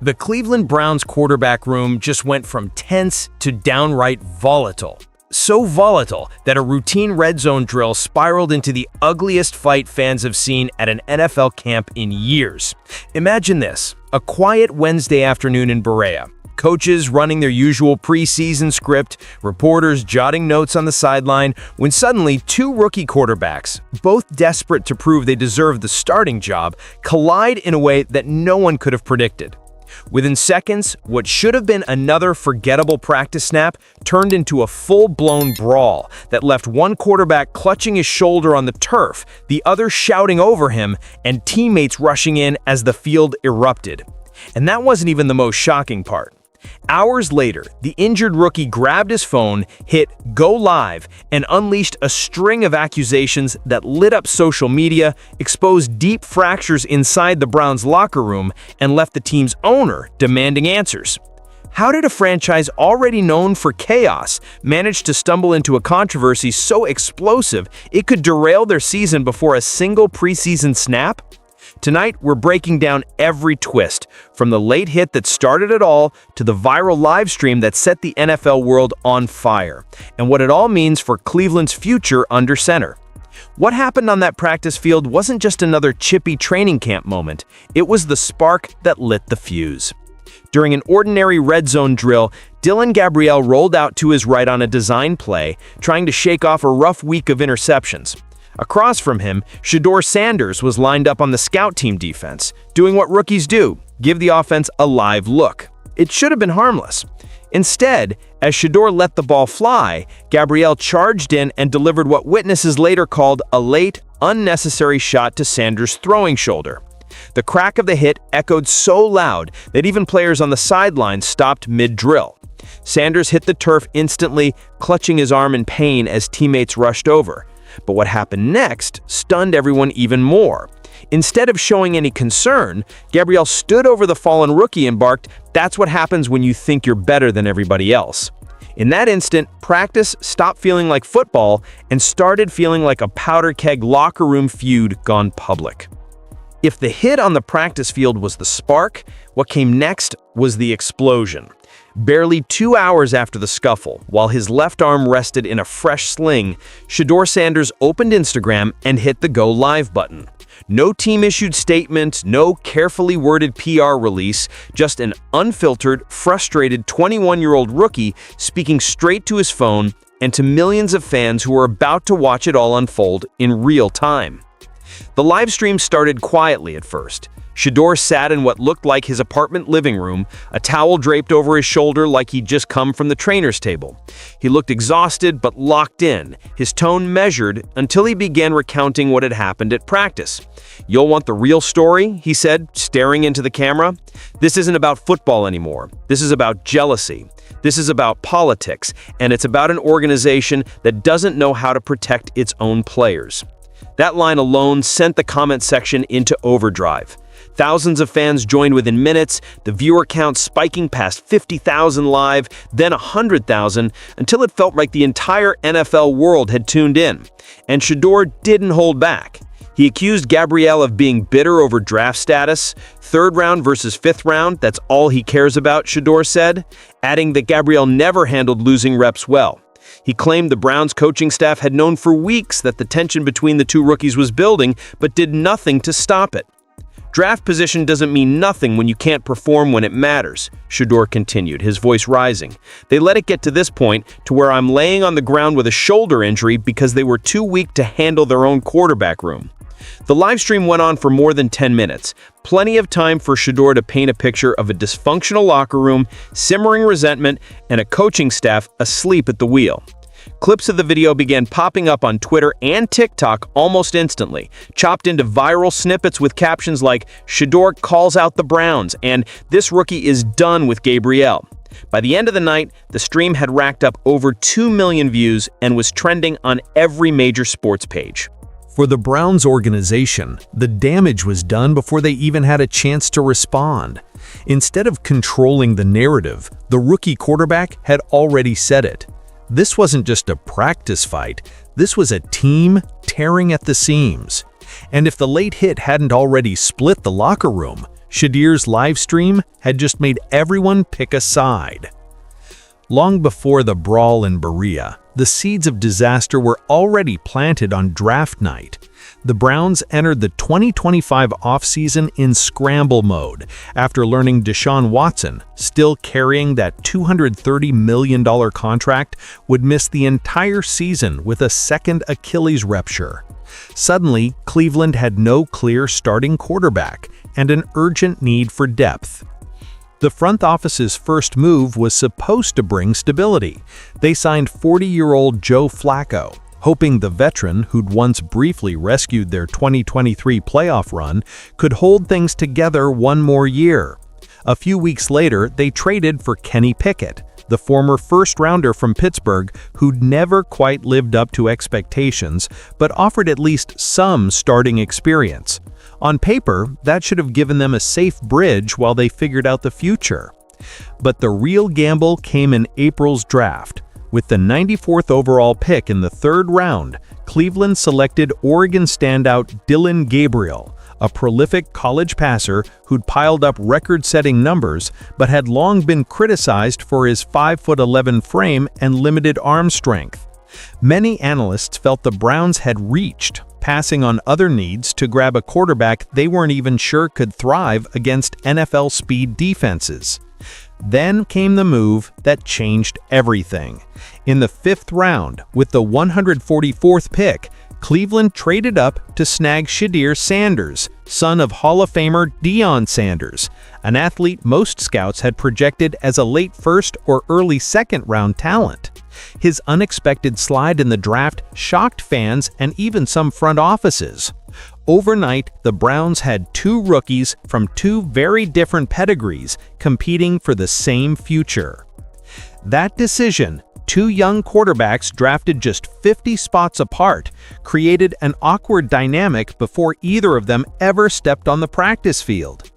The Cleveland Browns quarterback room just went from tense to downright volatile. So volatile that a routine red zone drill spiraled into the ugliest fight fans have seen at an NFL camp in years. Imagine this, a quiet Wednesday afternoon in Berea. Coaches running their usual preseason script, reporters jotting notes on the sideline, when suddenly two rookie quarterbacks, both desperate to prove they deserved the starting job, collide in a way that no one could have predicted. Within seconds, what should have been another forgettable practice snap turned into a full-blown brawl that left one quarterback clutching his shoulder on the turf, the other shouting over him, and teammates rushing in as the field erupted. And that wasn't even the most shocking part. Hours later, the injured rookie grabbed his phone, hit "Go Live," and unleashed a string of accusations that lit up social media, exposed deep fractures inside the Browns' locker room, and left the team's owner demanding answers. How did a franchise already known for chaos manage to stumble into a controversy so explosive it could derail their season before a single preseason snap? Tonight, we're breaking down every twist, from the late hit that started it all to the viral live stream that set the NFL world on fire, and what it all means for Cleveland's future under center. What happened on that practice field wasn't just another chippy training camp moment, it was the spark that lit the fuse. During an ordinary red zone drill, Dillon Gabriel rolled out to his right on a design play, trying to shake off a rough week of interceptions. Across from him, Shedeur Sanders was lined up on the scout team defense, doing what rookies do, give the offense a live look. It should have been harmless. Instead, as Shedeur let the ball fly, Gabriel charged in and delivered what witnesses later called a late, unnecessary shot to Sanders' throwing shoulder. The crack of the hit echoed so loud that even players on the sidelines stopped mid-drill. Sanders hit the turf instantly, clutching his arm in pain as teammates rushed over. But what happened next stunned everyone even more. Instead of showing any concern, Gabriel stood over the fallen rookie and barked, "That's what happens when you think you're better than everybody else." In that instant, practice stopped feeling like football and started feeling like a powder keg locker room feud gone public. If the hit on the practice field was the spark, what came next was the explosion. Barely 2 hours after the scuffle, while his left arm rested in a fresh sling, Shedeur Sanders opened Instagram and hit the Go Live button. No team-issued statement, no carefully worded PR release, just an unfiltered, frustrated 21-year-old rookie speaking straight to his phone and to millions of fans who were about to watch it all unfold in real time. The live stream started quietly at first. Shedeur sat in what looked like his apartment living room, a towel draped over his shoulder like he'd just come from the trainer's table. He looked exhausted but locked in, his tone measured, until he began recounting what had happened at practice. "You'll want the real story," he said, staring into the camera. "This isn't about football anymore. This is about jealousy. This is about politics, and it's about an organization that doesn't know how to protect its own players." That line alone sent the comment section into overdrive. Thousands of fans joined within minutes, the viewer count spiking past 50,000 live, then 100,000, until it felt like the entire NFL world had tuned in. And Shedeur didn't hold back. He accused Gabriel of being bitter over draft status, third round versus fifth round, that's all he cares about, Shedeur said, adding that Gabriel never handled losing reps well. He claimed the Browns coaching staff had known for weeks that the tension between the two rookies was building, but did nothing to stop it. "Draft position doesn't mean nothing when you can't perform when it matters," Shedeur continued, his voice rising. "They let it get to this point, to where I'm laying on the ground with a shoulder injury because they were too weak to handle their own quarterback room." The live stream went on for more than 10 minutes, plenty of time for Shedeur to paint a picture of a dysfunctional locker room, simmering resentment, and a coaching staff asleep at the wheel. Clips of the video began popping up on Twitter and TikTok almost instantly, chopped into viral snippets with captions like, "Shedeur calls out the Browns," and "This rookie is done with Gabriel." By the end of the night, the stream had racked up over 2 million views and was trending on every major sports page. For the Browns organization, the damage was done before they even had a chance to respond. Instead of controlling the narrative, the rookie quarterback had already said it. This wasn't just a practice fight, this was a team tearing at the seams. And if the late hit hadn't already split the locker room, Shedeur's live stream had just made everyone pick a side. Long before the brawl in Berea, the seeds of disaster were already planted on draft night. The Browns entered the 2025 offseason in scramble mode after learning Deshaun Watson, still carrying that $230 million contract, would miss the entire season with a second Achilles rupture. Suddenly, Cleveland had no clear starting quarterback and an urgent need for depth. The front office's first move was supposed to bring stability. They signed 40-year-old Joe Flacco, hoping the veteran, who'd once briefly rescued their 2023 playoff run, could hold things together one more year. A few weeks later, they traded for Kenny Pickett, the former first-rounder from Pittsburgh who'd never quite lived up to expectations, but offered at least some starting experience. On paper, that should have given them a safe bridge while they figured out the future. But the real gamble came in April's draft. With the 94th overall pick in the third round, Cleveland selected Oregon standout Dillon Gabriel, a prolific college passer who'd piled up record-setting numbers but had long been criticized for his 5'11" frame and limited arm strength. Many analysts felt the Browns had reached, passing on other needs to grab a quarterback they weren't even sure could thrive against NFL speed defenses. Then came the move that changed everything. In the fifth round, with the 144th pick, Cleveland traded up to snag Shedeur Sanders, son of Hall of Famer Deion Sanders, an athlete most scouts had projected as a late first or early second-round talent. His unexpected slide in the draft shocked fans and even some front offices. Overnight, the Browns had two rookies from two very different pedigrees competing for the same future. That decision, two young quarterbacks drafted just 50 spots apart, created an awkward dynamic before either of them ever stepped on the practice field.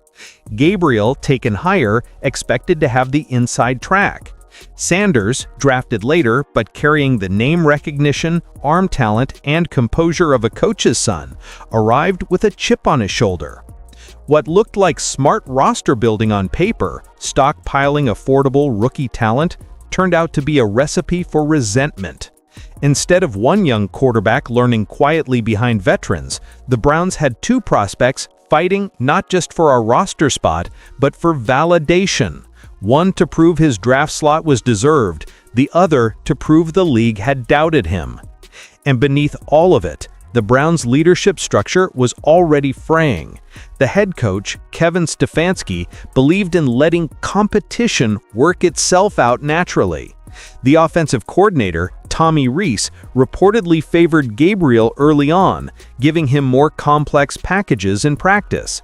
Gabriel, taken higher, expected to have the inside track. Sanders, drafted later but carrying the name recognition, arm talent, and composure of a coach's son, arrived with a chip on his shoulder. What looked like smart roster building on paper, stockpiling affordable rookie talent, turned out to be a recipe for resentment. Instead of one young quarterback learning quietly behind veterans, the Browns had two prospects fighting not just for a roster spot, but for validation. One to prove his draft slot was deserved, the other to prove the league had doubted him. And beneath all of it, the Browns' leadership structure was already fraying. The head coach, Kevin Stefanski, believed in letting competition work itself out naturally. The offensive coordinator, Tommy Rees, reportedly favored Gabriel early on, giving him more complex packages in practice.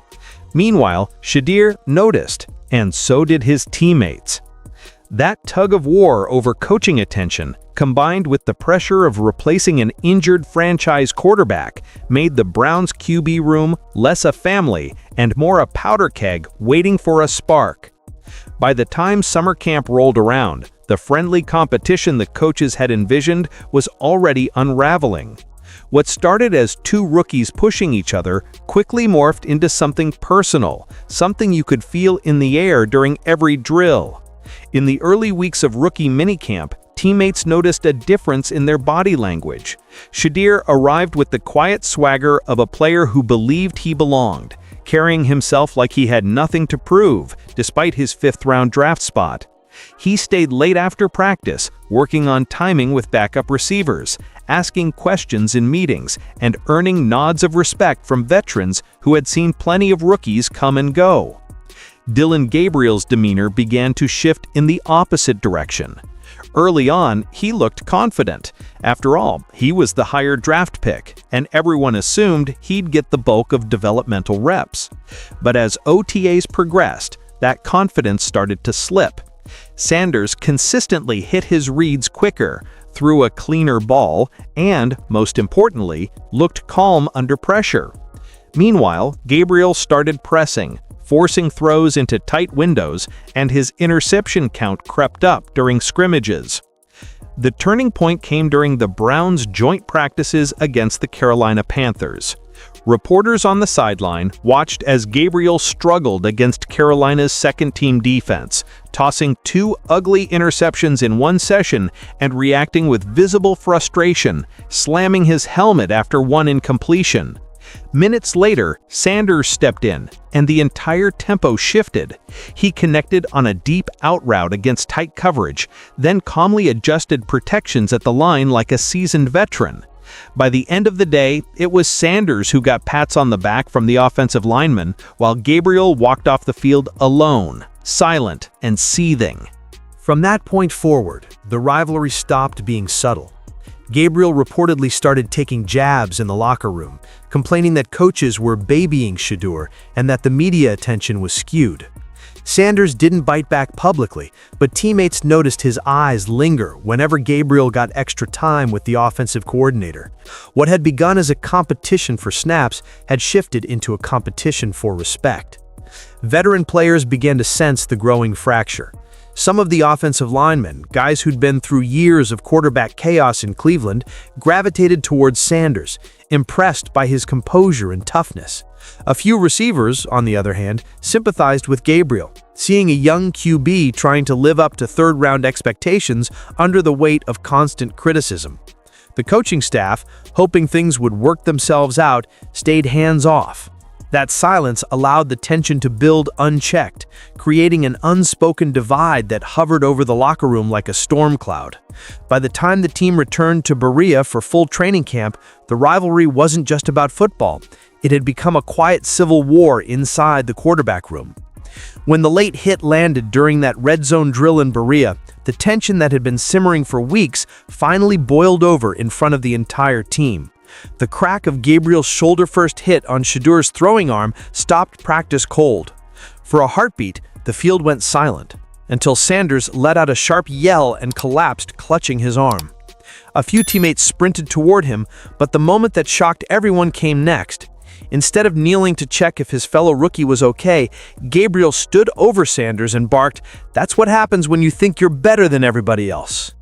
Meanwhile, Shedeur noticed, and so did his teammates. That tug of war over coaching attention, combined with the pressure of replacing an injured franchise quarterback, made the Browns' QB room less a family and more a powder keg waiting for a spark. By the time summer camp rolled around, the friendly competition the coaches had envisioned was already unraveling. What started as two rookies pushing each other quickly morphed into something personal, something you could feel in the air during every drill. In the early weeks of rookie minicamp, teammates noticed a difference in their body language. Shedeur arrived with the quiet swagger of a player who believed he belonged, carrying himself like he had nothing to prove, despite his fifth-round draft spot. He stayed late after practice, working on timing with backup receivers, asking questions in meetings, and earning nods of respect from veterans who had seen plenty of rookies come and go. Dillon Gabriel's demeanor began to shift in the opposite direction. Early on, he looked confident. After all, he was the higher draft pick, and everyone assumed he'd get the bulk of developmental reps. But as OTAs progressed, that confidence started to slip. Sanders consistently hit his reads quicker, threw a cleaner ball, and, most importantly, looked calm under pressure. Meanwhile, Gabriel started pressing, forcing throws into tight windows, and his interception count crept up during scrimmages. The turning point came during the Browns' joint practices against the Carolina Panthers. Reporters on the sideline watched as Gabriel struggled against Carolina's second-team defense, tossing 2 ugly interceptions in one session and reacting with visible frustration, slamming his helmet after one incompletion. Minutes later, Sanders stepped in, and the entire tempo shifted. He connected on a deep out route against tight coverage, then calmly adjusted protections at the line like a seasoned veteran. By the end of the day, it was Sanders who got pats on the back from the offensive lineman, while Gabriel walked off the field alone, silent and seething. From that point forward, the rivalry stopped being subtle. Gabriel reportedly started taking jabs in the locker room, complaining that coaches were babying Shedeur and that the media attention was skewed. Sanders didn't bite back publicly, but teammates noticed his eyes linger whenever Gabriel got extra time with the offensive coordinator. What had begun as a competition for snaps had shifted into a competition for respect. Veteran players began to sense the growing fracture. Some of the offensive linemen, guys who'd been through years of quarterback chaos in Cleveland, gravitated towards Sanders, impressed by his composure and toughness. A few receivers, on the other hand, sympathized with Gabriel, seeing a young QB trying to live up to third-round expectations under the weight of constant criticism. The coaching staff, hoping things would work themselves out, stayed hands-off. That silence allowed the tension to build unchecked, creating an unspoken divide that hovered over the locker room like a storm cloud. By the time the team returned to Berea for full training camp, the rivalry wasn't just about football. It had become a quiet civil war inside the quarterback room. When the late hit landed during that red zone drill in Berea, the tension that had been simmering for weeks finally boiled over in front of the entire team. The crack of Gabriel's shoulder-first hit on Shedeur's throwing arm stopped practice cold. For a heartbeat, the field went silent, until Sanders let out a sharp yell and collapsed, clutching his arm. A few teammates sprinted toward him, but the moment that shocked everyone came next. Instead of kneeling to check if his fellow rookie was okay, Gabriel stood over Sanders and barked, "That's what happens when you think you're better than everybody else."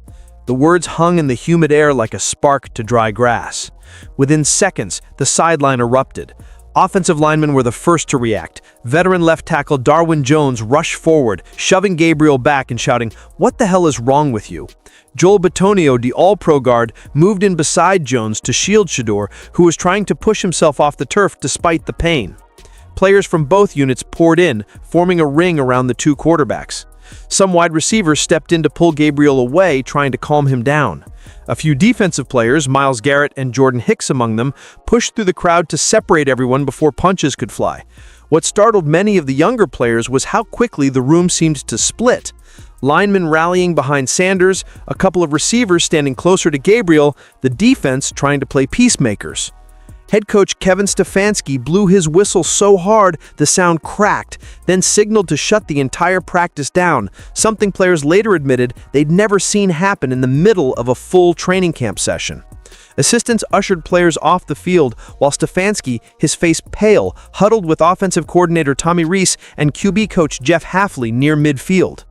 The words hung in the humid air like a spark to dry grass. Within seconds, the sideline erupted. Offensive linemen were the first to react. Veteran left tackle Darwin Jones rushed forward, shoving Gabriel back and shouting, "What the hell is wrong with you?" Joel Bitonio, the all-pro guard, moved in beside Jones to shield Shedeur, who was trying to push himself off the turf despite the pain. Players from both units poured in, forming a ring around the two quarterbacks. Some wide receivers stepped in to pull Gabriel away, trying to calm him down. A few defensive players, Myles Garrett and Jordan Hicks among them, pushed through the crowd to separate everyone before punches could fly. What startled many of the younger players was how quickly the room seemed to split. Linemen rallying behind Sanders, a couple of receivers standing closer to Gabriel, the defense trying to play peacemakers. Head coach Kevin Stefanski blew his whistle so hard the sound cracked, then signaled to shut the entire practice down, something players later admitted they'd never seen happen in the middle of a full training camp session. Assistants ushered players off the field, while Stefanski, his face pale, huddled with offensive coordinator Tommy Rees and QB coach Jeff Hafley near midfield.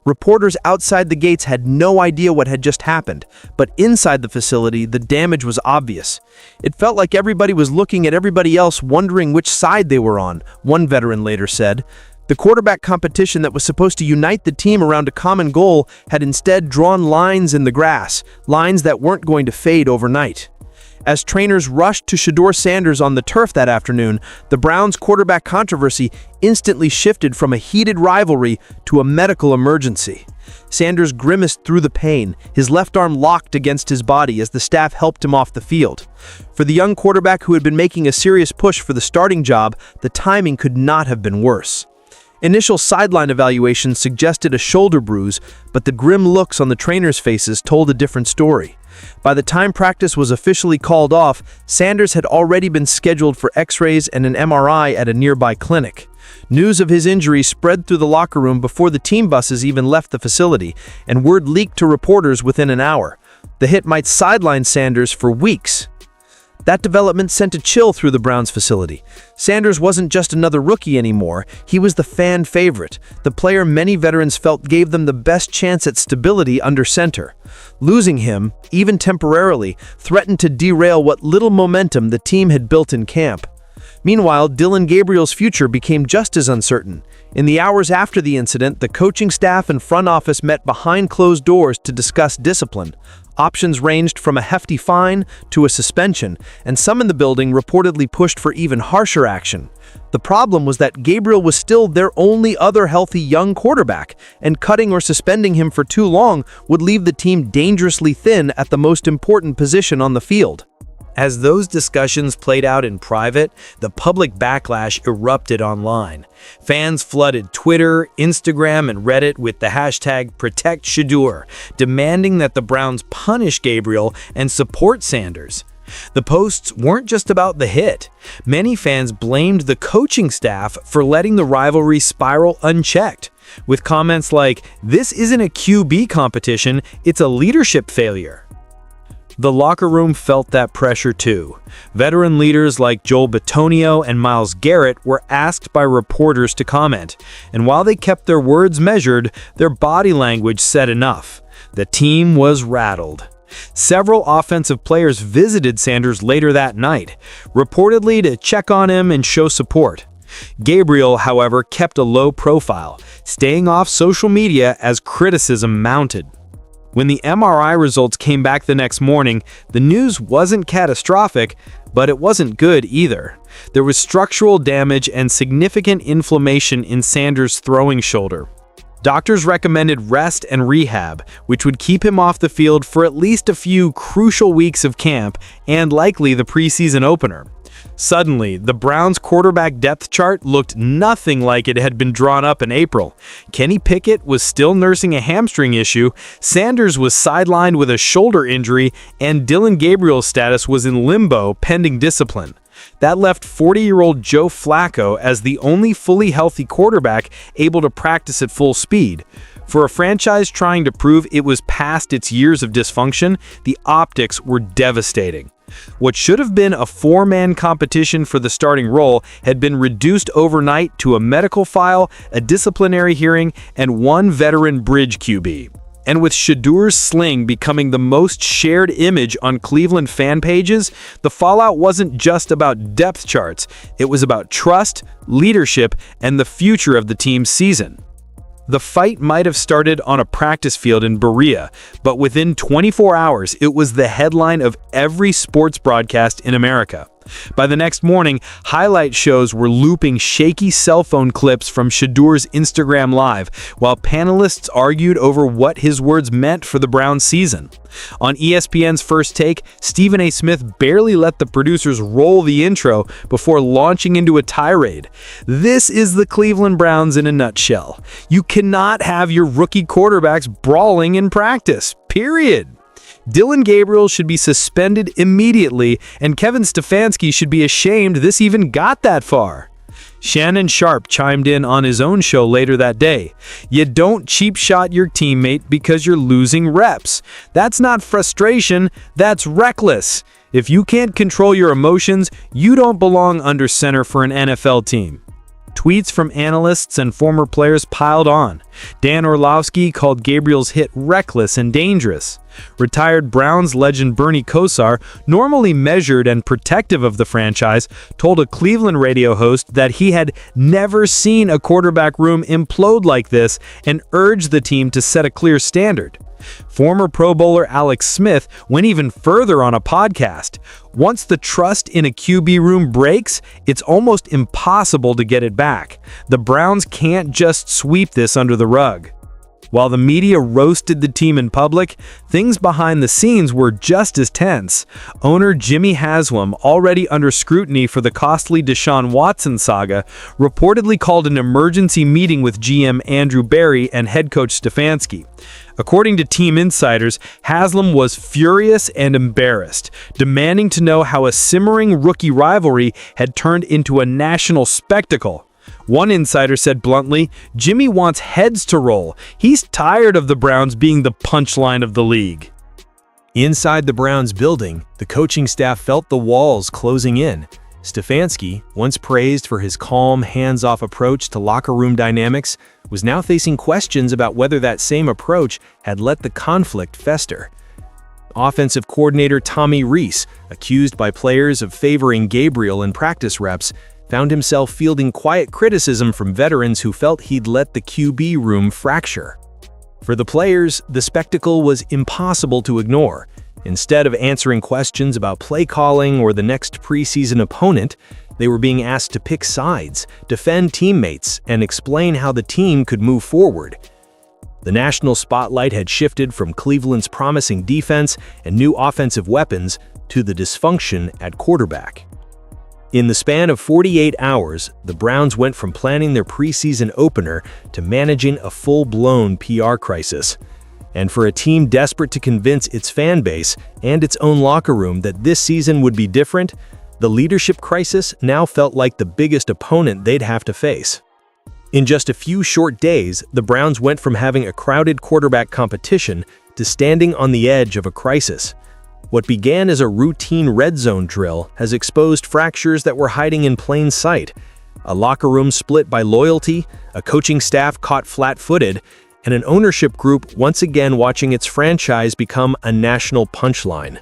Reporters outside the gates had no idea what had just happened, but inside the facility, the damage was obvious. It felt like everybody was looking at everybody else, wondering which side they were on, one veteran later said. The quarterback competition that was supposed to unite the team around a common goal had instead drawn lines in the grass, lines that weren't going to fade overnight. As trainers rushed to Shedeur Sanders on the turf that afternoon, the Browns' quarterback controversy instantly shifted from a heated rivalry to a medical emergency. Sanders grimaced through the pain, his left arm locked against his body as the staff helped him off the field. For the young quarterback who had been making a serious push for the starting job, the timing could not have been worse. Initial sideline evaluations suggested a shoulder bruise, but the grim looks on the trainers' faces told a different story. By the time practice was officially called off, Sanders had already been scheduled for x-rays and an MRI at a nearby clinic. News of his injury spread through the locker room before the team buses even left the facility, and word leaked to reporters within an hour. The hit might sideline Sanders for weeks. That development sent a chill through the Browns facility. Sanders wasn't just another rookie anymore, he was the fan favorite, the player many veterans felt gave them the best chance at stability under center. Losing him, even temporarily, threatened to derail what little momentum the team had built in camp. Meanwhile, Dillon Gabriel's future became just as uncertain. In the hours after the incident, the coaching staff and front office met behind closed doors to discuss discipline. Options ranged from a hefty fine to a suspension, and some in the building reportedly pushed for even harsher action. The problem was that Gabriel was still their only other healthy young quarterback, and cutting or suspending him for too long would leave the team dangerously thin at the most important position on the field. As those discussions played out in private, the public backlash erupted online. Fans flooded Twitter, Instagram, and Reddit with the hashtag #ProtectShedeur, demanding that the Browns punish Gabriel and support Sanders. The posts weren't just about the hit. Many fans blamed the coaching staff for letting the rivalry spiral unchecked, with comments like, "This isn't a QB competition, it's a leadership failure." The locker room felt that pressure too. Veteran leaders like Joel Bitonio and Myles Garrett were asked by reporters to comment, and while they kept their words measured, their body language said enough. The team was rattled. Several offensive players visited Sanders later that night, reportedly to check on him and show support. Gabriel, however, kept a low profile, staying off social media as criticism mounted. When the MRI results came back the next morning, the news wasn't catastrophic, but it wasn't good either. There was structural damage and significant inflammation in Sanders' throwing shoulder. Doctors recommended rest and rehab, which would keep him off the field for at least a few crucial weeks of camp and likely the preseason opener. Suddenly, the Browns' quarterback depth chart looked nothing like it had been drawn up in April. Kenny Pickett was still nursing a hamstring issue, Sanders was sidelined with a shoulder injury, and Dillon Gabriel's status was in limbo pending discipline. That left 40-year-old Joe Flacco as the only fully healthy quarterback able to practice at full speed. For a franchise trying to prove it was past its years of dysfunction, the optics were devastating. What should have been a four-man competition for the starting role had been reduced overnight to a medical file, a disciplinary hearing, and one veteran bridge QB. And with Shedeur's sling becoming the most shared image on Cleveland fan pages, the fallout wasn't just about depth charts, it was about trust, leadership, and the future of the team's season. The fight might have started on a practice field in Berea, but within 24 hours, it was the headline of every sports broadcast in America. By the next morning, highlight shows were looping shaky cell phone clips from Shedeur's Instagram Live, while panelists argued over what his words meant for the Browns season. On ESPN's First Take, Stephen A. Smith barely let the producers roll the intro before launching into a tirade. This is the Cleveland Browns in a nutshell. You cannot have your rookie quarterbacks brawling in practice, period. Dillon Gabriel should be suspended immediately, and Kevin Stefanski should be ashamed this even got that far. Shannon Sharpe chimed in on his own show later that day. You don't cheap shot your teammate because you're losing reps. That's not frustration, that's reckless. If you can't control your emotions, you don't belong under center for an NFL team. Tweets from analysts and former players piled on. Dan Orlovsky called Gabriel's hit reckless and dangerous. Retired Browns legend Bernie Kosar, normally measured and protective of the franchise, told a Cleveland radio host that he had never seen a quarterback room implode like this and urged the team to set a clear standard. Former Pro Bowler Alex Smith went even further on a podcast. Once the trust in a QB room breaks, it's almost impossible to get it back. The Browns can't just sweep this under the rug. While the media roasted the team in public, things behind the scenes were just as tense. Owner Jimmy Haslam, already under scrutiny for the costly Deshaun Watson saga, reportedly called an emergency meeting with GM Andrew Berry and head coach Stefanski. According to team insiders, Haslam was furious and embarrassed, demanding to know how a simmering rookie rivalry had turned into a national spectacle. One insider said bluntly, "Jimmy wants heads to roll. He's tired of the Browns being the punchline of the league." Inside the Browns building, the coaching staff felt the walls closing in. Stefanski, once praised for his calm, hands-off approach to locker room dynamics, was now facing questions about whether that same approach had let the conflict fester. Offensive coordinator Tommy Rees, accused by players of favoring Gabriel in practice reps, found himself fielding quiet criticism from veterans who felt he'd let the QB room fracture. For the players, the spectacle was impossible to ignore. Instead of answering questions about play calling or the next preseason opponent, they were being asked to pick sides, defend teammates, and explain how the team could move forward. The national spotlight had shifted from Cleveland's promising defense and new offensive weapons to the dysfunction at quarterback. In the span of 48 hours, the Browns went from planning their preseason opener to managing a full-blown PR crisis. And for a team desperate to convince its fan base and its own locker room that this season would be different, the leadership crisis now felt like the biggest opponent they'd have to face. In just a few short days, the Browns went from having a crowded quarterback competition to standing on the edge of a crisis. What began as a routine red zone drill has exposed fractures that were hiding in plain sight. A locker room split by loyalty, a coaching staff caught flat-footed, and an ownership group once again watching its franchise become a national punchline.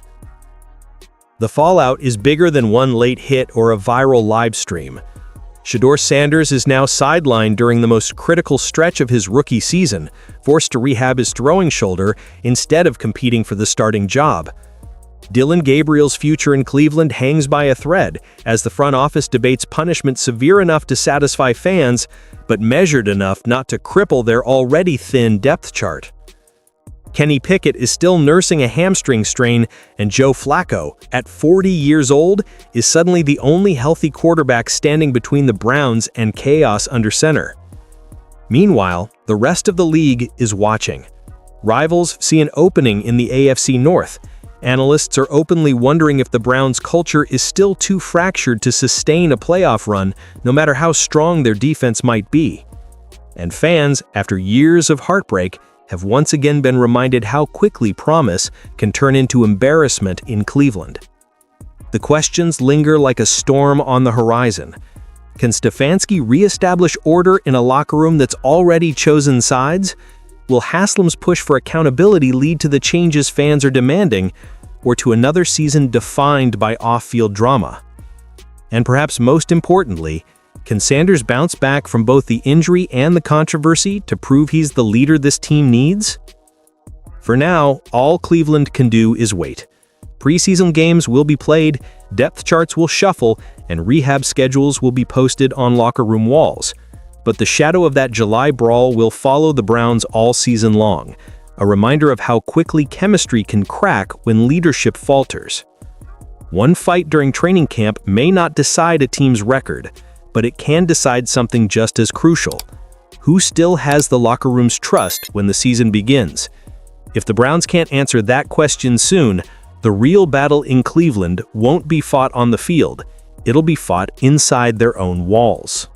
The fallout is bigger than one late hit or a viral live stream. Shedeur Sanders is now sidelined during the most critical stretch of his rookie season, forced to rehab his throwing shoulder instead of competing for the starting job. Dillon Gabriel's future in Cleveland hangs by a thread as the front office debates punishment severe enough to satisfy fans, but measured enough not to cripple their already thin depth chart. Kenny Pickett is still nursing a hamstring strain, and Joe Flacco, at 40 years old, is suddenly the only healthy quarterback standing between the Browns and chaos under center. Meanwhile, the rest of the league is watching. Rivals see an opening in the AFC North. Analysts are openly wondering if the Browns' culture is still too fractured to sustain a playoff run, no matter how strong their defense might be. And fans, after years of heartbreak, have once again been reminded how quickly promise can turn into embarrassment in Cleveland. The questions linger like a storm on the horizon. Can Stefanski reestablish order in a locker room that's already chosen sides? Will Haslam's push for accountability lead to the changes fans are demanding, or to another season defined by off-field drama? And perhaps most importantly, can Sanders bounce back from both the injury and the controversy to prove he's the leader this team needs? For now, all Cleveland can do is wait. Preseason games will be played, depth charts will shuffle, and rehab schedules will be posted on locker room walls. But the shadow of that July brawl will follow the Browns all season long, a reminder of how quickly chemistry can crack when leadership falters. One fight during training camp may not decide a team's record, but it can decide something just as crucial. Who still has the locker room's trust when the season begins? If the Browns can't answer that question soon, the real battle in Cleveland won't be fought on the field. It'll be fought inside their own walls.